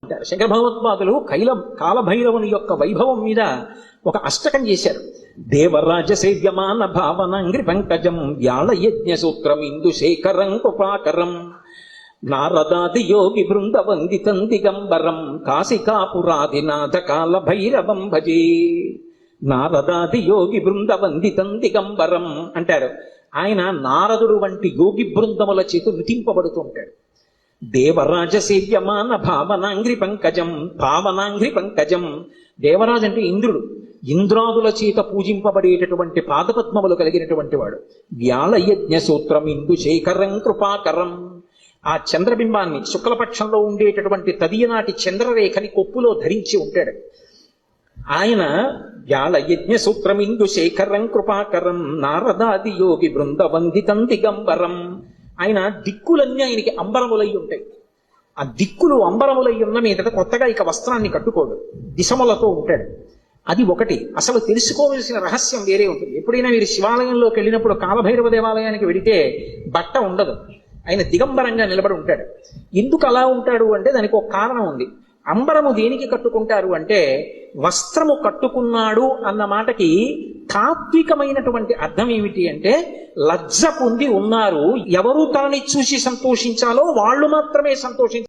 అంటారు. శంకర భగవత్పాదులు కాలభైరవుని యొక్క వైభవం మీద ఒక అష్టకం చేశారు. దేవరాజ సేవ్యమాన భావనంగ్రి పంకజం వ్యాళ యజ్ఞ సూత్రం ఇందు శేఖరం కృపాకరం నారదాది యోగి బృంద వందితం దిగంబరం కాశికాపురాధినాథ కాల భైరవం భజే. నారదాది యోగి బృంద వందితం దిగంబరం అంటారు. ఆయన నారదుడు వంటి యోగి బృందముల చేత నృతింపబడుతుంటాడు. దేవరాజ సేవ్యమాన భావనాంగ్రి పంకజం. భావనాంగ్రి పంకజం, దేవరాజు అంటే ఇంద్రుడు, ఇంద్రాదుల చేత పూజింపబడేటటువంటి పాదపద్మములు కలిగినటువంటి వాడు. వ్యాళయజ్ఞ సూత్రం ఇందు శేఖరం కృపాకరం, ఆ చంద్రబింబాన్ని శుక్లపక్షంలో ఉండేటటువంటి తదియనాటి చంద్రరేఖని కొప్పులో ధరించి ఉంటాడు ఆయన. వ్యాళయజ్ఞ సూత్రం ఇందు శేఖరం కృపాకరం నారదాది యోగి బృంద వందితం దిగంబరం. ఆయన దిక్కులన్నీ ఆయనకి అంబరములై ఉంటాయి. ఆ దిక్కులు అంబరములై ఉన్న మీదట కొత్తగా ఇక వస్త్రాన్ని కట్టుకోడు, దిశములతో ఉంటాడు. అది ఒకటి. అసలు తెలుసుకోవలసిన రహస్యం వేరే ఉంటుంది. ఎప్పుడైనా మీరు శివాలయంలోకి వెళ్ళినప్పుడు కాలభైరవ దేవాలయానికి వెడితే బట్ట ఉండదు, ఆయన దిగంబరంగా నిలబడి ఉంటాడు. ఎందుకు అలా ఉంటాడు అంటే దానికి ఒక కారణం ఉంది. అంబరము దేనికి కట్టుకుంటారు అంటే వస్త్రము కట్టుకున్నాడు అన్న మాటకి తాత్వికమైనటువంటి అర్థం ఏమిటి అంటే లజ్జ పొంది ఉన్నారు, ఎవరు తనని చూసి సంతోషించాలో వాళ్ళు మాత్రమే సంతోషించారు.